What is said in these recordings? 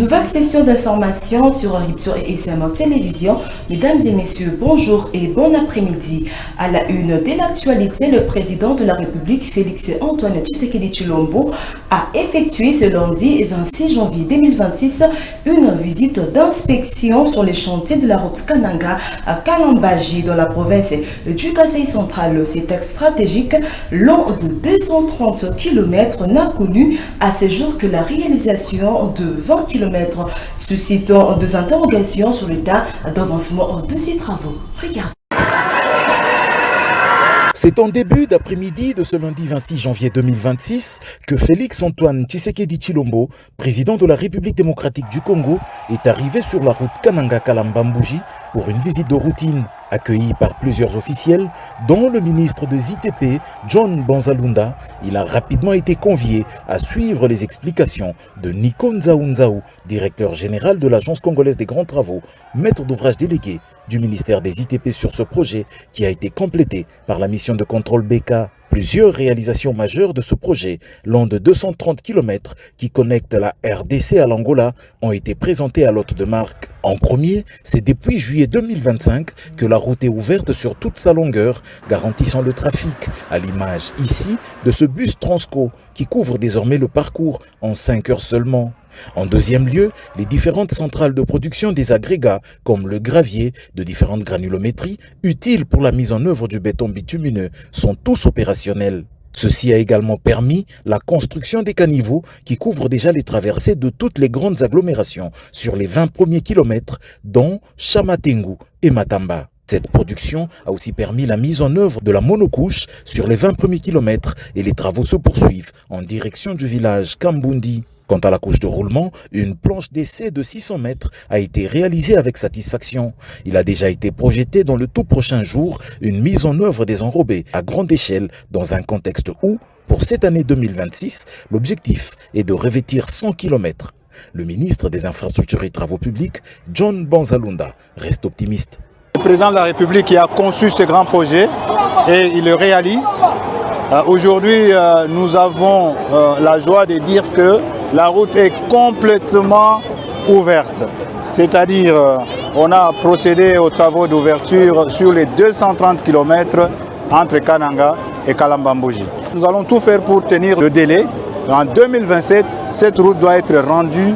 Nouvelle session d'information sur Ripture et SM Télévision. Mesdames et messieurs, bonjour et bon après-midi. À la une de l'actualité, le président de la République, Félix-Antoine Tshisekedi Tshilombo, a effectué ce lundi 26 janvier 2026 une visite d'inspection sur les chantiers de la route Kananga à Kalambaji dans la province du Kasaï central. Cet axe stratégique, long de 230 km, n'a connu à ce jour que la réalisation de 20 km, suscitant des interrogations sur l'état d'avancement de ces travaux. Regardez. C'est en début d'après-midi de ce lundi 26 janvier 2026 que Félix-Antoine Tshisekedi Tshilombo, président de la République démocratique du Congo, est arrivé sur la route Kananga-Kalambambuji pour une visite de routine. Accueilli par plusieurs officiels, dont le ministre des ITP, John Banzalunda, il a rapidement été convié à suivre les explications de Nico Nzaou, directeur général de l'Agence congolaise des grands travaux, maître d'ouvrage délégué du ministère des ITP sur ce projet qui a été complété par la mission de contrôle BK. Plusieurs réalisations majeures de ce projet, long de 230 km qui connecte la RDC à l'Angola, ont été présentées à l'hôte de marque. En premier, c'est depuis juillet 2025 que la route est ouverte sur toute sa longueur, garantissant le trafic, à l'image ici de ce bus Transco qui couvre désormais le parcours en 5 heures seulement. En deuxième lieu, les différentes centrales de production des agrégats, comme le gravier, de différentes granulométries, utiles pour la mise en œuvre du béton bitumineux, sont tous opérationnels. Ceci a également permis la construction des caniveaux qui couvrent déjà les traversées de toutes les grandes agglomérations sur les 20 premiers kilomètres, dont Chamatengu et Matamba. Cette production a aussi permis la mise en œuvre de la monocouche sur les 20 premiers kilomètres et les travaux se poursuivent en direction du village Kambundi. Quant à la couche de roulement, une planche d'essai de 600 mètres a été réalisée avec satisfaction. Il a déjà été projeté dans le tout prochain jour une mise en œuvre des enrobés à grande échelle dans un contexte où, pour cette année 2026, l'objectif est de revêtir 100 km. Le ministre des Infrastructures et Travaux Publics, John Banzalunda, reste optimiste. Le président de la République qui a conçu ce grand projet et il le réalise. Aujourd'hui, nous avons la joie de dire que la route est complètement ouverte. C'est-à-dire, on a procédé aux travaux d'ouverture sur les 230 km entre Kananga et Kalambambuji. Nous allons tout faire pour tenir le délai. En 2027, cette route doit être rendue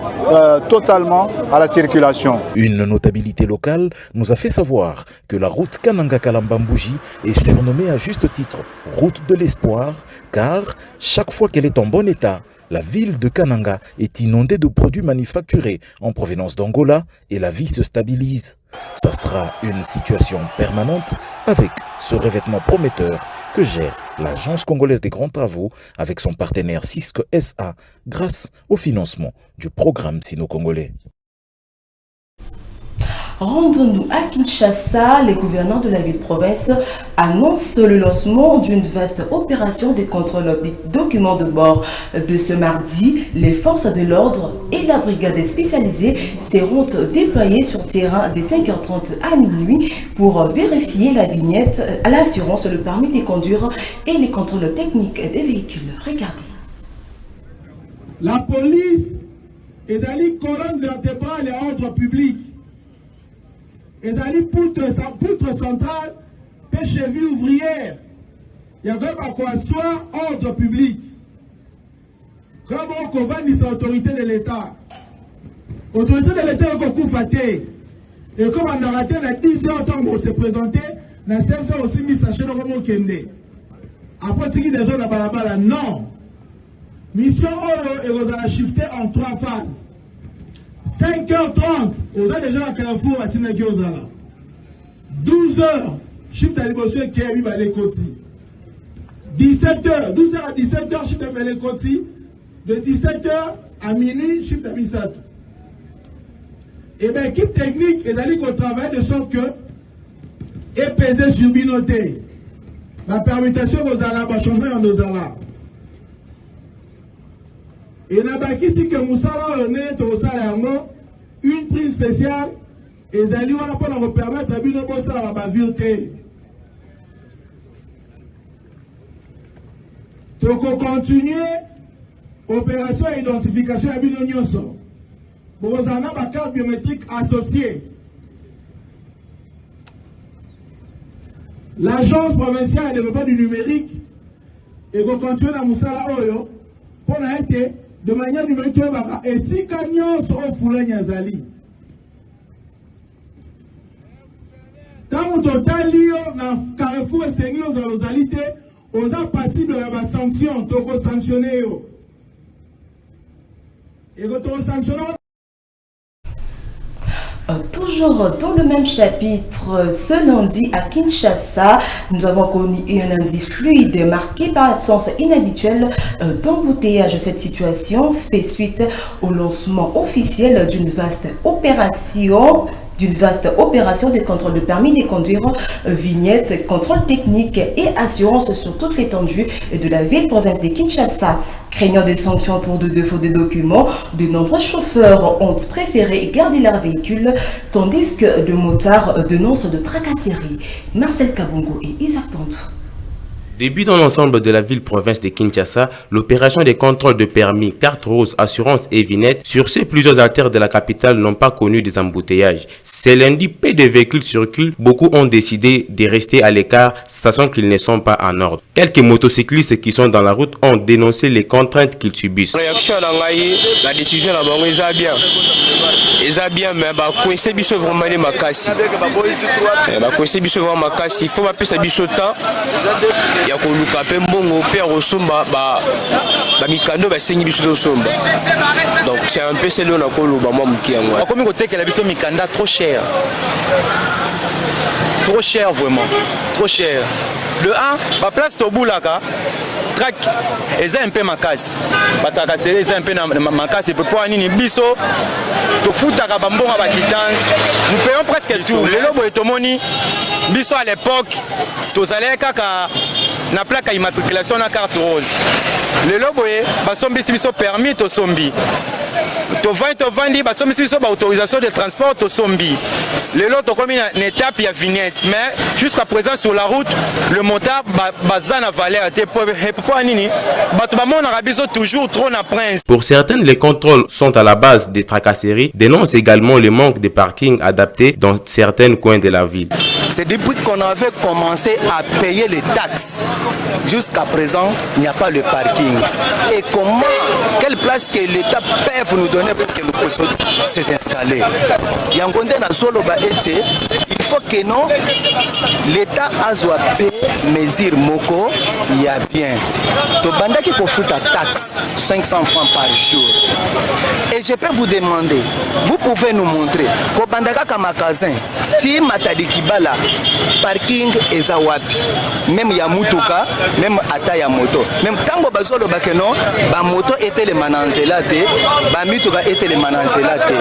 totalement à la circulation. Une notabilité locale nous a fait savoir que la route Kananga-Kalambambuji est surnommée à juste titre route de l'espoir, car chaque fois qu'elle est en bon état, la ville de Kananga est inondée de produits manufacturés en provenance d'Angola et la vie se stabilise. Ça sera une situation permanente avec ce revêtement prometteur que gère l'Agence congolaise des grands travaux avec son partenaire Cisco SA grâce au financement du programme sino-congolais. Rendons-nous à Kinshasa. Les gouverneurs de la ville-province annoncent le lancement d'une vaste opération de contrôle des documents de bord. De ce mardi, les forces de l'ordre et la brigade spécialisée seront déployées sur terrain dès 5h30 à minuit pour vérifier la vignette, l'assurance, le permis de conduire et les contrôles techniques des véhicules. Regardez. La police est dans les colonnes vertébrales et ordre public. Et dans les poutres centrales, cheville ouvrière, il y a comme quoi soit ordre public. Comme on va les autorités de l'État. Autorité de l'État est beaucoup fatiguée. Et comme on a raté la 10 heures tant qu'on s'est présenté, la 5 heures aussi mis sachet dans le Kende. Après, tu dis des gens là-bas, non. Mission Oro et vous allez shifter en 3 phases. 5h30, vous avez déjà à Carrefour à Tinaki Ozala. 12h, shift à l'émotion qui est mis à l'écoti. 17h, 12h à 17h, shift à l'écoti. De 17h à minuit, shift à Misato. Et bien, l'équipe technique est allée au travail de sorte que est pesé sur Binoté. La permutation aux Arabes va changer en Ozala. Et n'a pas ici que Moussala honnête au salaire, une prime spéciale, et Zali va nous permettre à Bino Bossa la vérité. Donc on continue opération d'identification à Bino Nyonso. vous avez une carte biométrique associée. L'Agence provinciale de développement du numérique et vous continuez à Moussala Oyo pour être de manière numérique et si camions sont foulés Nyazali. Quand vous totalisez dans Carrefour et Seigneur aux localités, on a passible de la sanction, donc on sanctionne. Et quand on sanctionne. Toujours dans le même chapitre, ce lundi à Kinshasa, nous avons connu un lundi fluide marqué par l'absence inhabituelle d'embouteillage. Cette situation fait suite au lancement officiel d'une vaste opération de contrôle de permis de conduire, vignettes, contrôle technique et assurance sur toute l'étendue de la ville-province de Kinshasa. Craignant des sanctions pour de défaut de documents, de nombreux chauffeurs ont préféré garder leur véhicule, tandis que de motards dénoncent de tracasseries. Marcel Kabongo et Isaac Tandou. Début dans l'ensemble de la ville-province de Kinshasa, l'opération des contrôles de permis, cartes roses, assurances et vignettes. Sur ces plusieurs artères de la capitale n'ont pas connu des embouteillages. C'est lundi, peu de véhicules circulent. Beaucoup ont décidé de rester à l'écart, sachant qu'ils ne sont pas en ordre. Quelques motocyclistes qui sont dans la route ont dénoncé les contraintes qu'ils subissent. Réaction la décision est bien. Ils bien, mais coincé biso vraiment les makasi. Coincé biso vraiment makasi. Il faut m'appeler ça biso temps. Il y a un peu de père au somba, mikando ba sengi biso do somba. Donc c'est un peu celle là qu'on loba moi mkiangwa. Comme côté que la biso mikanda trop cher. Trop cher vraiment. Trop cher. Le 1, ma place au bout là track eza un peu makasi. Bataka seré eza un peu makasi pour nini biso to futaka bambonga ba quittance. Nous payons presque tout. Le lobo etomoni biso à l'époque tozalé kaka na plaque immatriculation na carte rose. Le lobo basombi biso permis to sombi. To vandi basombi biso ba autorisation de transport to sombi. Le lot comme une étape ya vignette mais jusqu'à présent sur la route le motard bazana valeur te pour nini bato ba mona biso toujours trop na prince. Pour certaines, les contrôles sont à la base des tracasseries, dénoncent également le manque de parking adapté dans certains coins de la ville. C'est depuis qu'on avait commencé à payer les taxes. Jusqu'à présent, il n'y a pas le parking. Et comment, quelle place que l'État peut nous donner pour que nous puissions s'installer? Il faut que non, l'État a zoapé mesure moko, il y a bien. To banda qui faut foutre taxe 500 francs par jour. Et je peux vous demander, vous pouvez nous montrer qu'au bandaka kamakasin, ti matadi kibala parking ezawapi, même ya mutuka, même ata ya moto, même tango bazolo bakeno, ba moto était les mananzela te, ba mituka était les mananzela te.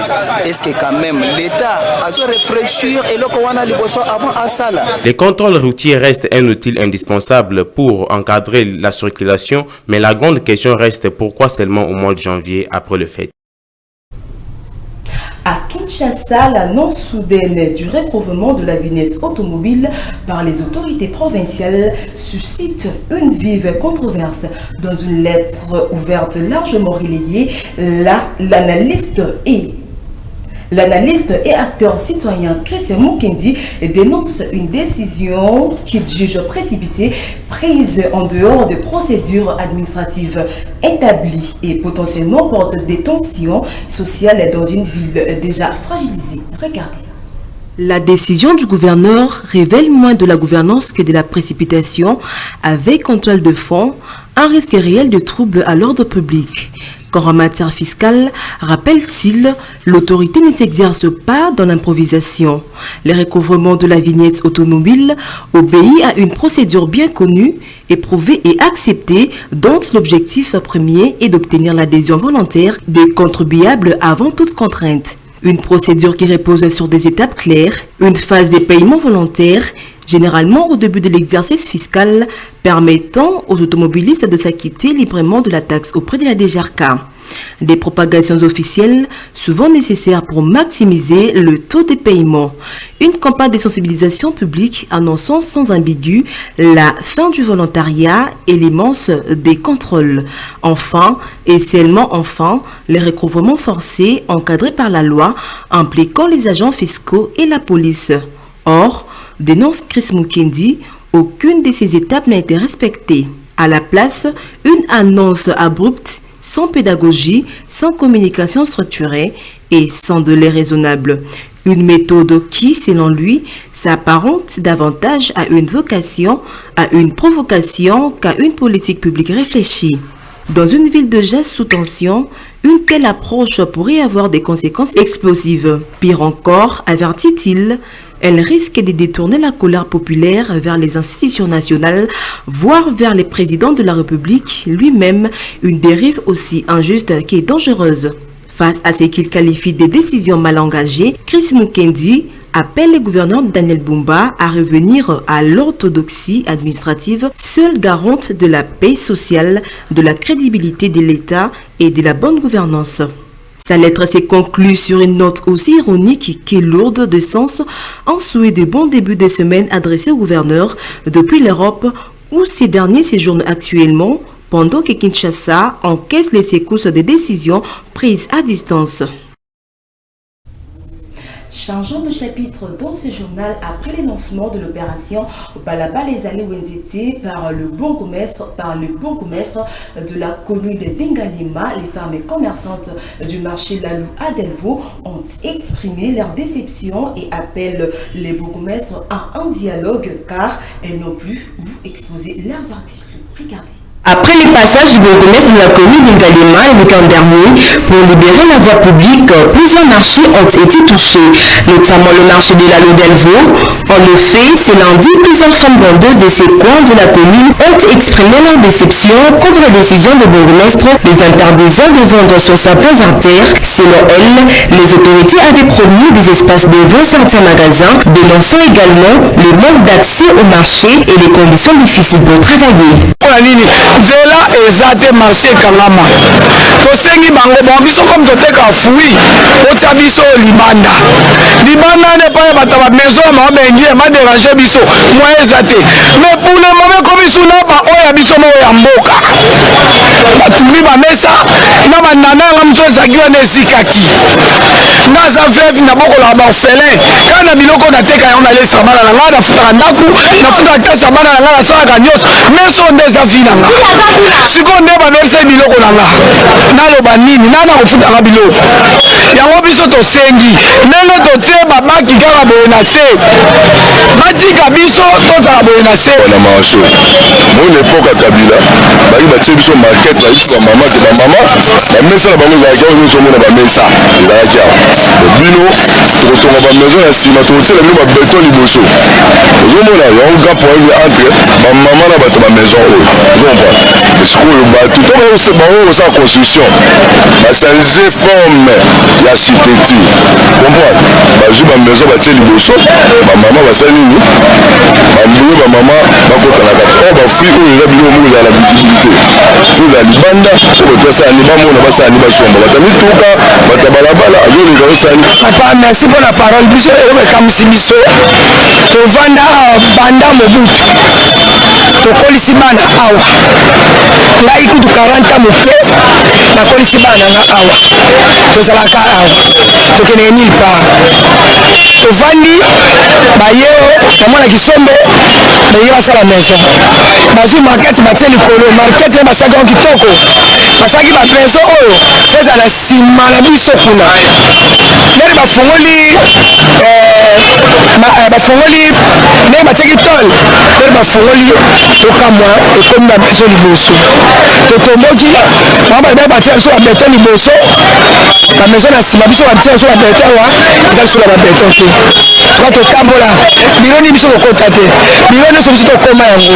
Est-ce que quand même l'État a se réfléchir et le kowana liboso avant à ça là? Les contrôles routiers restent un outil indispensable pour encadrer la circulation, mais la grande question reste pourquoi seulement au mois de janvier après le fête. À Kinshasa, l'annonce soudaine du recouvrement de la vignette automobile par les autorités provinciales suscite une vive controverse. Dans une lettre ouverte largement relayée, l'analyste et acteur citoyen Chris Mukendi dénonce une décision qu'il juge précipitée, prise en dehors des procédures administratives établies et potentiellement porteuse des tensions sociales dans une ville déjà fragilisée. Regardez. La décision du gouverneur révèle moins de la gouvernance que de la précipitation, avec en toile de fond un risque réel de trouble à l'ordre public. Car en matière fiscale, rappelle-t-il, l'autorité ne s'exerce pas dans l'improvisation. Le recouvrement de la vignette automobile obéit à une procédure bien connue, éprouvée et acceptée, dont l'objectif premier est d'obtenir l'adhésion volontaire des contribuables avant toute contrainte. Une procédure qui repose sur des étapes claires, une phase de paiement volontaire, généralement au début de l'exercice fiscal, permettant aux automobilistes de s'acquitter librement de la taxe auprès de la DGRK. Des propagations officielles, souvent nécessaires pour maximiser le taux de paiement. Une campagne de sensibilisation publique annonçant sans ambigu la fin du volontariat et l'immense des contrôles. Enfin, et seulement enfin, les recouvrements forcés encadrés par la loi impliquant les agents fiscaux et la police. Or, dénonce Chris Mukendi, aucune de ces étapes n'a été respectée. À la place, une annonce abrupte, sans pédagogie, sans communication structurée et sans délai raisonnable. Une méthode qui, selon lui, s'apparente davantage à une vocation, à une provocation qu'à une politique publique réfléchie. Dans une ville de jazz sous tension, une telle approche pourrait avoir des conséquences explosives. Pire encore, avertit-il, elle risque de détourner la colère populaire vers les institutions nationales, voire vers les présidents de la République lui-même, une dérive aussi injuste qu'est dangereuse. Face à ce qu'il qualifie de décisions mal engagées, Chris Mukendi appelle le gouverneur Daniel Bumba à revenir à l'orthodoxie administrative, seule garante de la paix sociale, de la crédibilité de l'État et de la bonne gouvernance. Sa lettre s'est conclue sur une note aussi ironique qu'est lourde de sens, en souhait de bon début de semaine adressé au gouverneur depuis l'Europe, où ces derniers séjournent actuellement, pendant que Kinshasa encaisse les secousses de décisions prises à distance. Changeons de chapitre dans ce journal après le lancement de l'opération Balaba les allées Wenzete par le bourgmestre de la commune de Dengalima. Les femmes et commerçantes du marché Lalou à Delvaux ont exprimé leur déception et appellent les bourgmestres à un dialogue car elles n'ont plus où exposer leurs articles. Regardez. Après le passage du bourgmestre de la commune de Galima le week-end dernier pour libérer la voie publique, plusieurs marchés ont été touchés, notamment le marché de la Delvaux. En effet, ce lundi, plusieurs femmes vendeuses de ces coins de la commune ont exprimé leur déception contre la décision du bourgmestre les interdisant de vendre sur certains artères. Selon elles, les autorités avaient promis des espaces de 20 certains magasins, dénonçant également le manque d'accès au marché et les conditions difficiles pour travailler. nzela eza te marché kangama tosengi bango bon biso comme toteka fui otia biso libanda ne pa bato ba maison ma bengi ma déranger biso moi eza te mais pour le moment comme suna ba oya biso mo ya mboka batumi ba mesa na banana nga mso saki wana esikaki nga za veuve na bokola ba orphelin kana biloko nateka yango nalesa bana na nga nafutaka ndaku nafutaka kasa bana na nga nasalaka nyonso meso nde eza vi na nga sikoyo nde banobisa biloko na nga naloba nini nana kofutaka biloko yango biso tosengi ndenge totie babaki kaka boye na se batika biso tozala boye na se na marché mo l'époque ya kabila baki batie biso market bayusuka mama te bamama bamesa na bango ezalaki awa nyonso omona bamesa ezalaki awa bino kotonga bamaison ya nsima tokotiela bino babeton liboso ozomona yango grand problème entre bamama na bato bamaison oyo ozomprendre sikoyo bato to bango kosala construction bachanger forme ya architecture comprendre bazwi bamaison batie liboso bamama basali nini bambouye bamama bakota na kati oyo bafui oyo eza biloko moko ezala na visibilité so ezala libanda so bato basali bamona basali basomba bato mituka bato balabala azoleka osali papa merci mpona parole biso eloko ekamwisi biso tovanda awa banda mobutu tokolisi bana awa ngai kutu 40 ans moke nakolisi bana na nga awa tozalaka awa tokende nulle part tovandi bayeo bamona kisombe balingi basala maison bazwi markete batie likolo markete basalaki kitoko basalaki bamaison oyo eza na nsima na biso kuna ndenge bafungoli ndenge batiaki tole ndenge bafungoli tokamwa ekomi bamaison liboso totomboki mama batia biso babeton liboso bamaison na nsima biso batia so babeton wa eza so na babeton te ka totambola biloni biso tokota te biro nyonso biso tokoma yango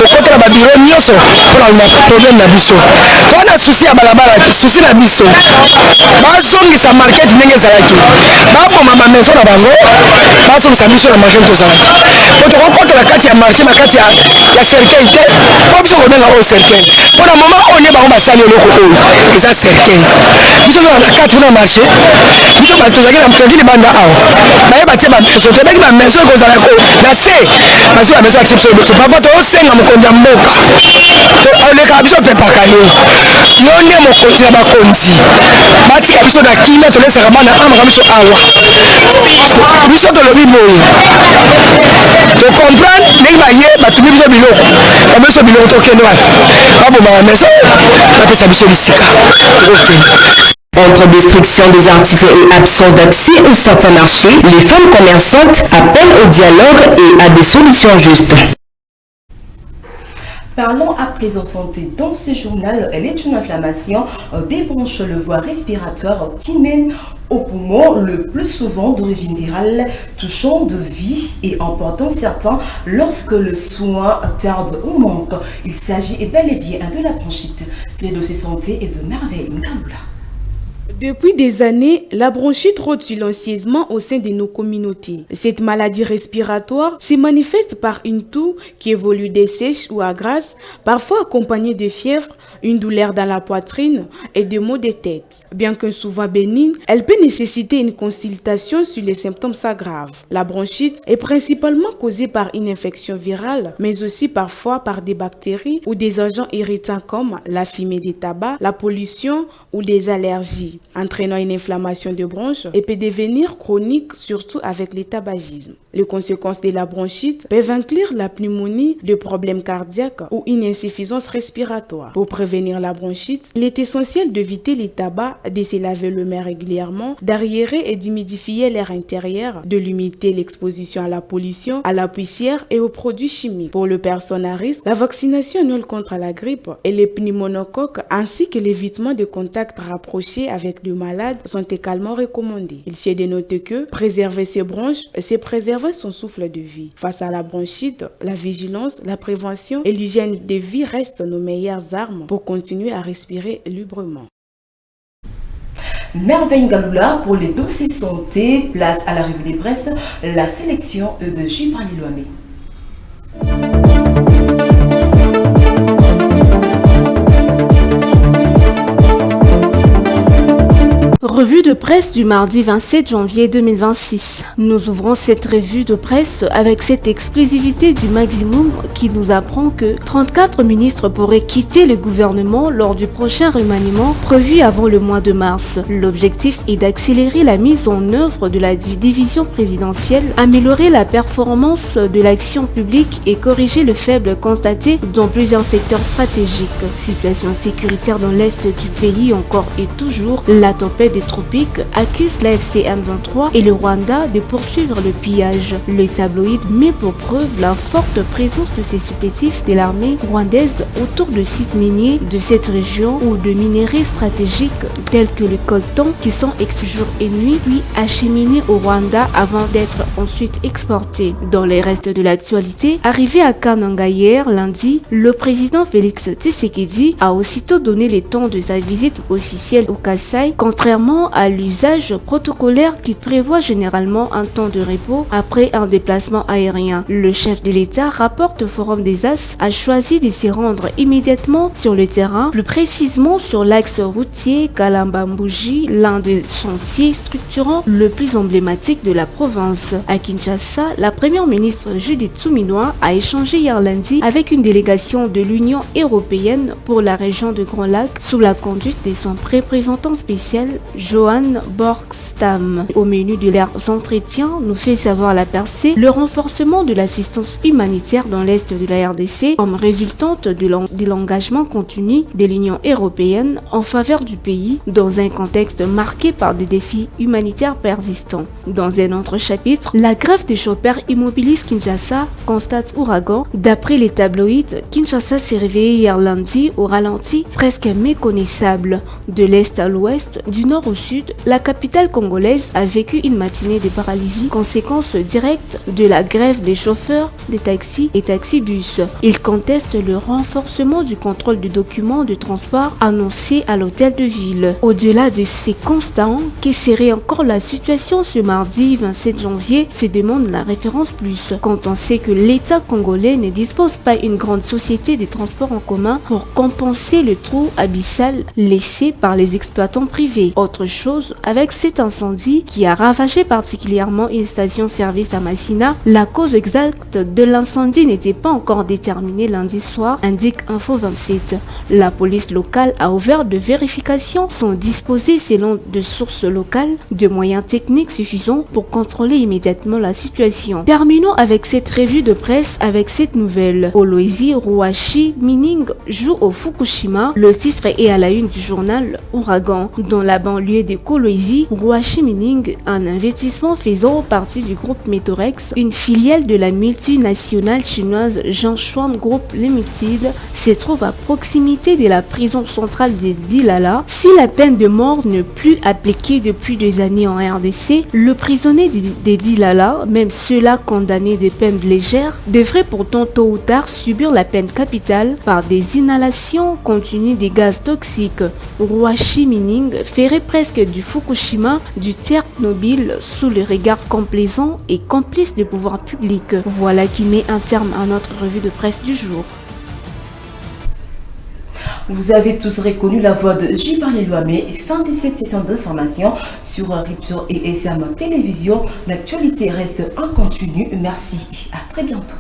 tokota na babiro nyonso mpona na problème na biso to na susi ya balabala te susi na biso bazongisa market ndenge ezalaki baboma bamaison na bango bazongisa biso na marché tozalaki po tokokota na kati ya marché na kati ya cercueil te po biso kobenga oyo cercueil mpona moma oyo nde bango basali eloko oyo eza cercueil biso toza na kati kuna marché biso tozalaki na produit libanda awa baye batie bameso tobeki bameso ekozala na se batie bameso atie fo liboso papa tosenga mokonzi ya mboka oleka biso pepaka yo nde mokonzi ya bakonzi batika biso na kimia tolesaka bana amaka biso awa biso tolobi boye tocomprendre ndenge baye batumi biso biloko bameso biloko tokende wapi baboma bameso bapesa biso bisika tokokende. Entre destruction des artisans et absence d'accès au certain marché, les femmes commerçantes appellent au dialogue et à des solutions justes. Parlons à présent santé. Dans ce journal, elle est une inflammation des bronches, le voie respiratoire qui mène au poumon, le plus souvent d'origine virale, touchant de vie et emportant certains lorsque le soin tarde ou manque. Il s'agit bel et bien de la bronchite. C'est le dossier santé et de Merveille Ngabula. Depuis des années, la bronchite rôde silencieusement au sein de nos communautés. Cette maladie respiratoire se manifeste par une toux qui évolue des sèches ou à grasse, parfois accompagnée de fièvre, une douleur dans la poitrine et de maux de tête. Bien que souvent bénigne, elle peut nécessiter une consultation si les symptômes s'aggravent. La bronchite est principalement causée par une infection virale, mais aussi parfois par des bactéries ou des agents irritants comme la fumée des tabacs, la pollution ou des allergies, entraînant une inflammation de bronches et peut devenir chronique, surtout avec le tabagisme. Les conséquences de la bronchite peuvent inclure la pneumonie, des problèmes cardiaques ou une insuffisance respiratoire. Pour prévenir la bronchite, il est essentiel d'éviter les tabacs, de se laver le mains régulièrement, d'aérer et d'humidifier l'air intérieur, de limiter l'exposition à la pollution, à la poussière et aux produits chimiques. Pour les personnes à risque, la vaccination annuelle contre la grippe et les pneumonocoques ainsi que l'évitement de contacts rapprochés avec le malade sont également recommandés. Il s'est de noter que préserver ses bronches, c'est préserver son souffle de vie. Face à la bronchite, la vigilance, la prévention et l'hygiène de vie restent nos meilleures armes pour continuer à respirer librement. Merveille Ngaloula pour les dossiers santé, place à la revue des presse, la sélection de Gibran Ilouamé. Revue de presse du mardi 27 janvier 2026. Nous ouvrons cette revue de presse avec cette exclusivité du maximum qui nous apprend que 34 ministres pourraient quitter le gouvernement lors du prochain remaniement prévu avant le mois de mars. L'objectif est d'accélérer la mise en œuvre de la division présidentielle, améliorer la performance de l'action publique et corriger le faible constaté dans plusieurs secteurs stratégiques. Situation sécuritaire dans l'est du pays encore et toujours, la tempête des tropiques accuse l'AFC M23 et le Rwanda de poursuivre le pillage. Le tabloïd met pour preuve la forte présence de ces supplétifs de l'armée rwandaise autour de sites miniers de cette région ou de minerais stratégiques tels que le coltan qui sont extraits jour et nuit puis acheminés au Rwanda avant d'être ensuite exportés. Dans les restes de l'actualité, arrivé à Kananga hier lundi, le président Félix Tshisekedi a aussitôt donné le temps de sa visite officielle au Kasaï, contrairement à l'usage protocolaire qui prévoit généralement un temps de repos après un déplacement aérien. Le chef de l'État, rapporte au Forum des As, a choisi de se rendre immédiatement sur le terrain, plus précisément sur l'axe routier Kalambambouji, l'un des chantiers structurants le plus emblématique de la province. À Kinshasa, la première ministre Judith Suminwa a échangé hier lundi avec une délégation de l'Union européenne pour la région de Grand Lac sous la conduite de son représentant spécial Johan Borgstam. Au menu de leurs entretiens, nous fait savoir la percée le renforcement de l'assistance humanitaire dans l'est de la RDC comme résultante de l'engagement continu de l'Union européenne en faveur du pays dans un contexte marqué par des défis humanitaires persistants. Dans un autre chapitre, la grève des chauffeurs immobilistes Kinshasa constate ouragan. D'après les tabloïds, Kinshasa s'est réveillé hier lundi au ralenti presque méconnaissable. De l'est à l'ouest, du nord au Sud, la capitale congolaise a vécu une matinée de paralysie, conséquence directe de la grève des chauffeurs des taxis et taxibus. Ils contestent le renforcement du contrôle du document de transport annoncé à l'hôtel de ville. Au-delà de ces constats, quelle serait encore la situation ce mardi 27 janvier, se demande la référence plus, quand on sait que l'État congolais ne dispose pas d'une grande société de transport en commun pour compenser le trou abyssal laissé par les exploitants privés. Autre chose, avec cet incendie qui a ravagé particulièrement une station-service à Massina, la cause exacte de l'incendie n'était pas encore déterminée lundi soir, indique Info 27. La police locale a ouvert de vérifications, sont disposées selon de sources locales de moyens techniques suffisants pour contrôler immédiatement la situation. Terminons avec cette revue de presse avec cette nouvelle. Kolwezi Rouachi Mining joue au Fukushima. Le titre est à la une du journal Ouragan. Dans la banlieue de Kolwezi, Rouachi Mining, un investissement faisant partie du groupe Metorex, une filiale de la multinationale chinoise Jianshuan Group Limited, se trouve à proximité de la prison centrale de Dilala. Si la peine de mort n'est plus appliquée depuis des années en RDC, le prisonnier de Dilala, même ceux-là condamnés de peine légère, devrait pourtant tôt ou tard subir la peine capitale par des inhalations continues des gaz toxiques. Rouachi Mining ferait presque du Fukushima du Tchernobyl sous le regard complaisant et complice des pouvoirs publics. Voilà qui met un terme à notre revue de presse du jour. Vous avez tous reconnu la voix de J. Parlé-Louamé. Fin de cette session d'information sur Ripso et SM Télévision. L'actualité reste en continu. Merci. À très bientôt.